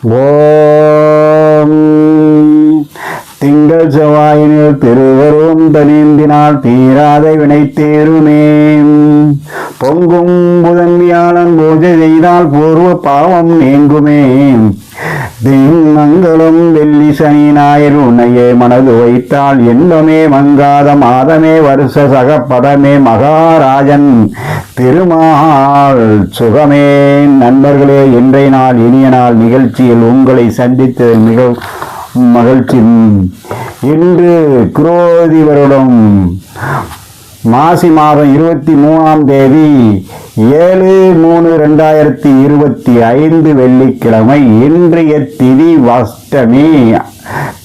ஓம் திங்கள் செவ்வாயினில் திருவரும் தனேந்தினால் தீராத வினை தேருமே. பொங்கும் புதன் வியாழன் பூஜை செய்தால் பூர்வ பாவம் நீங்குமே. திங்கங்களும் வெள்ளி சனி ஞாயிறு உன்னையே மனது வைத்தால் எண்ணமே மங்காத மாதமே வருஷ சகப்பதமே மகாராஜன் திருமால் சுகமே. நண்பர்களே, இன்றைய நாள் இனிய நாள் நிகழ்ச்சியில் உங்களை சந்தித்ததில் மிக மகிழ்ச்சி. இன்று குரோதி வருடம் மாசி மாதம் 23ஆம் தேதி 7/3/2025 வெள்ளிக்கிழமை. இன்றைய திதி அஷ்டமி.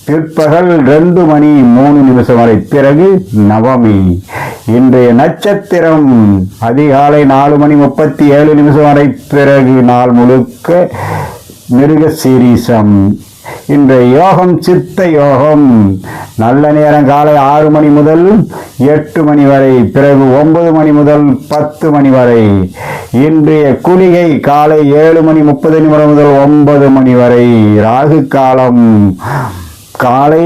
பிற்பகல் 2:03 வரை, பிறகு நவமி. இன்றைய நட்சத்திரம் அதிகாலை 4:37 வரை, பிறகு நாள் முழுக்க மிருகசீரிசம். இன்றைய யோகம் சித்த யோகம். நல்ல நேரம் காலை 6 மணி முதல் 8 மணி வரை, பிறகு 9 மணி முதல் 10 மணி வரை. இன்றைய குளிகை காலை 7:30 முதல் 9 மணி வரை. ராகு காலம் காலை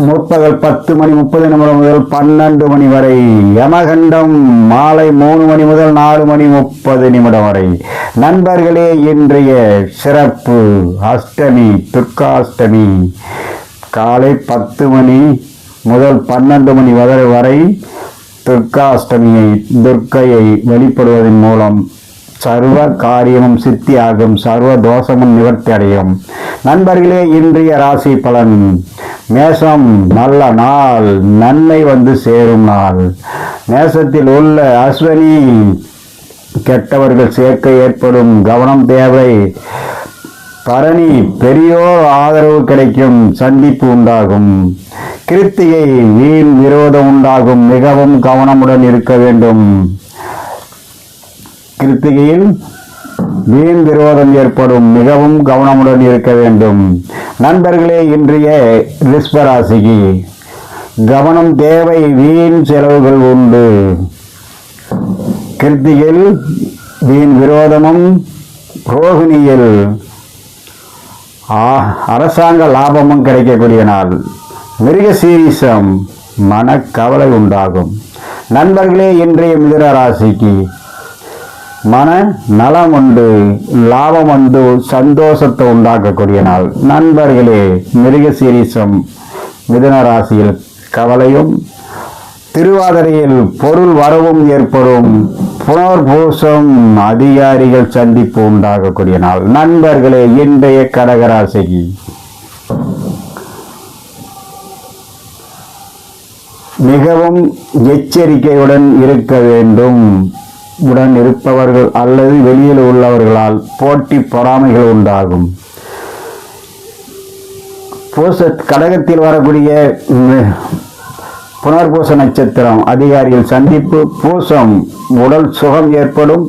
முற்பகல் 10:30 முதல் 12 மணி வரை. யமகண்டம் மாலை 3 மணி முதல் 4:30 வரை. நண்பர்களே, இன்றைய சிறப்பு அஷ்டமி, துர்காஷ்டமி. காலை 10 மணி முதல் 12 மணி வரை துர்காஷ்டமியை, துர்க்கையை வழிபடுவதன் மூலம் சர்வ காரியமும் சித்தியாகும், சர்வ தோஷமும் நிவர்த்தி அடையும். நண்பர்களே, இன்றைய ராசி பலன். மேஷம் நல்ல நாள், நன்மை வந்து சேரும் நாள். மேஷத்தில் உள்ள அஸ்வினி கெட்டவர்கள் சேர்க்கை ஏற்படும், கவனம் தேவை. பரணி பெரியோர் ஆதரவு கிடைக்கும், சந்திப்பு உண்டாகும். கிருத்திகை வீண் விரோதம் உண்டாகும், மிகவும் கவனமுடன் இருக்க வேண்டும். கிருத்திகையில் வீண் விரோதம் ஏற்படும், மிகவும் கவனமுடன் இருக்க வேண்டும். நண்பர்களே, இன்றைய ரிஷபராசிக்கு கவனம் தேவை, வீண் செலவுகள் உண்டு. கிருத்திகையில் வீண் விரோதமும், ரோகிணியில் அரசாங்க லாபமும் கிடைக்கக்கூடிய நாள். மிருகசீரிசம் மனக்கவலை உண்டாகும். நண்பர்களே, இன்றைய மிதுன ராசிக்கு மன நலம் உண்டு, லாபம் வந்து சந்தோஷத்தை உண்டாக்கக்கூடிய நாள். நண்பர்களே, மிருகசீரிசம் மிதுன ராசியில் கவலையும், திருவாதிரையில் பொருள் வரவும் ஏற்படும். புனர்பூசம் அதிகாரிகள் சந்திப்பு உண்டாகக்கூடிய நாள். நண்பர்களே, இன்றைய கடகராசிக்கு மிகவும் எச்சரிக்கையுடன் இருக்க வேண்டும். உடன் இருப்பவர்கள் அல்லது வெளியில் உள்ளவர்களால் போட்டி பொறாமைகள் உண்டாகும். கடகத்தில் வரக்கூடிய புனர்பூச நட்சத்திரம் அதிகாரிகள் சந்திப்பு. பூசம் உடல் சுகம் ஏற்படும்,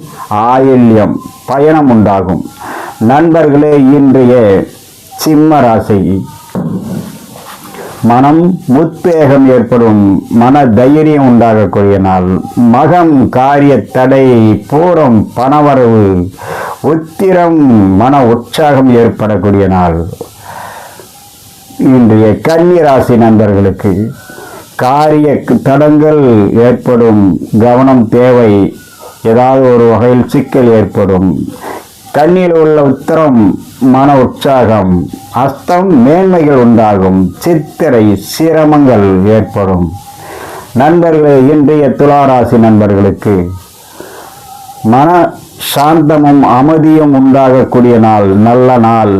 ஆயில்யம் பயணம் உண்டாகும். நண்பர்களே, இன்றைய சிம்ம ராசி மனம் உத்வேகம் ஏற்படும், மன தைரியம் உண்டாகக்கூடிய நாள். மகம் காரிய தடை, பூரம் பணவரவு, உத்திரம் மன உற்சாகம் ஏற்படக்கூடிய நாள். இன்றைய கன்னி ராசி நண்பர்களுக்கு காரிய தடங்கள் ஏற்படும், கவனம் தேவை. ஏதாவது ஒரு வகையில் சிக்கல் ஏற்படும். கண்ணில் உள்ள உத்தரம் மன உற்சாகம், அஸ்தம் மேன்மைகள் உண்டாகும், சித்திரை சிரமங்கள் ஏற்படும். நண்பர்களே, இன்றைய துளாராசி நண்பர்களுக்கு மன சாந்தமும் அமைதியும் உண்டாகக்கூடிய நாள், நல்ல நாள்.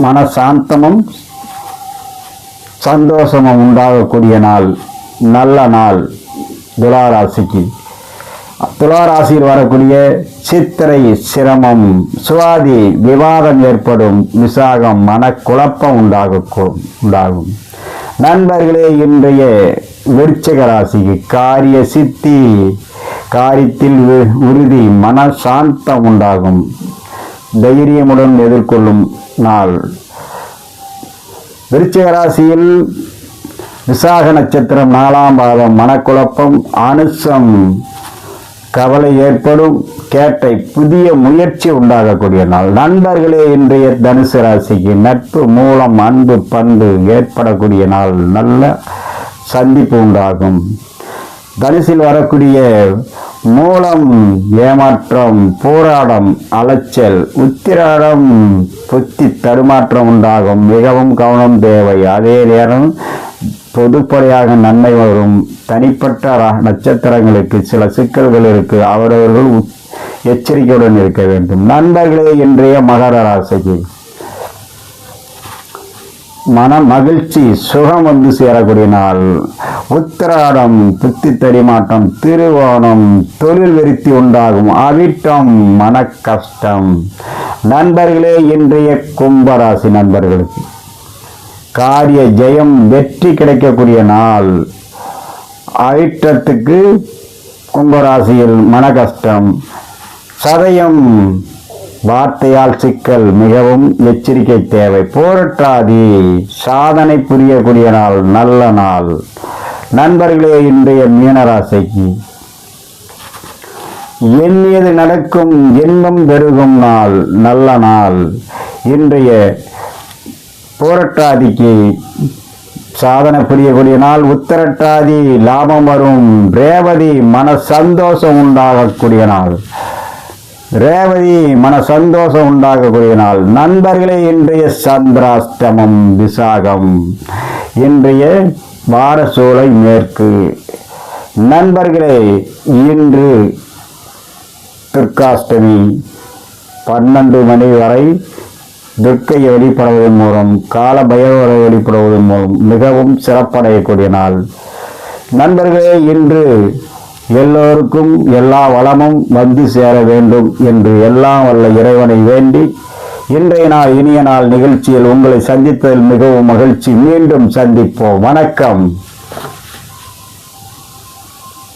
மன சாந்தமும் சந்தோஷமும் உண்டாகக்கூடிய நாள், நல்ல நாள் துளாராசிக்கு. துளாராசியில் வரக்கூடிய சித்திரை சிரமம், சுவாதி விவாதம் ஏற்படும், விசாகம் மனக்குழப்பம் உண்டாகும். நண்பர்களே, இன்றைய விருச்சிக ராசிக்கு காரிய சித்தி, காரியத்தில் உறுதி, மன சாந்தம் உண்டாகும், தைரியமுடன் எதிர்கொள்ளும் நாள். விருச்சிக ராசியில் விசாக நட்சத்திரம் 4ஆம் பாதம், மனக்குழப்பம், அனுசம் கவலை ஏற்படும். கேட்டை புதிய முயற்சி உண்டாகக்கூடிய நாள். நண்பர்களே, இன்றைய தனுசு ராசிக்கு நட்பு மூலம் அன்பு பண்பு ஏற்படக்கூடிய நாள். நல்ல சந்திப்பு உண்டாகும். தனுசில் வரக்கூடிய மூலம் ஏமாற்றம், போராடம், அலைச்சல், உத்திராடம் புத்தி தடுமாற்றம் உண்டாகும். மிகவும் கவனம் தேவை. அதே நேரம் பொதுப்படையாக நன்மை வரும். தனிப்பட்ட நட்சத்திரங்களுக்கு சில சிக்கல்கள் இருக்கு. அவரவர்கள் எச்சரிக்கையுடன் இருக்க வேண்டும். நண்பர்களே, இன்றைய மகர ராசிக்கு மன மகிழ்ச்சி சுகம் வந்து சேரக்கூடிய நாள். உத்திராடம் புத்தி தடிமாட்டம், திருவோணம் தொழில் விருத்தி உண்டாகும். அவிட்டம் மன கஷ்டம். நண்பர்களே, இன்றைய கும்பராசி நண்பர்களுக்கு காரிய ஜெயம் வெற்றி கிடைக்கக்கூடிய நாள். அவிட்டத்துக்கு கும்பராசியில் மன கஷ்டம். சதயம் வார்த்தையால் சிக்கல், மிகவும் எச்சரிக்கை தேவை. போராட்டாதி சாதனை புரியக்கூடிய நாள். நல்ல நாள். நண்பர்களே, இன்றைய மீனராசிக்கு எண்ணியது நடக்கும், இன்பம் பெருகும் நாள். நல்ல நாள். இன்றைய போராட்டாதிக்கு சாதனை புரியக்கூடிய நாள். உத்திரட்டாதி லாபம் வரும். ரேவதி மன சந்தோஷம் உண்டாகக்கூடிய நாள். ரேவதி மன சந்தோஷம் உண்டாகக்கூடிய நாள். நண்பர்களே, இன்றைய சந்திராஷ்டமம் விசாகம். இன்றைய வாரசோலை மேற்கு. நண்பர்களே, இன்று துர்காஷ்டமி 12 மணி வரை துர்க்கையை வெளிப்படுவதன் மூலம், கால பைரவரை வெளிப்படுவதன் மூலம் மிகவும் சிறப்படையக்கூடிய நாள். நண்பர்களே, இன்று எல்லோருக்கும் எல்லா வளமும் வந்து சேர வேண்டும் என்று எல்லாம் வல்ல இறைவனை வேண்டி இன்றைய நாள் இனிய நாள் நிகழ்ச்சியில் உங்களை சந்தித்ததில் மிகவும் மகிழ்ச்சி. மீண்டும் சந்திப்போம். வணக்கம்.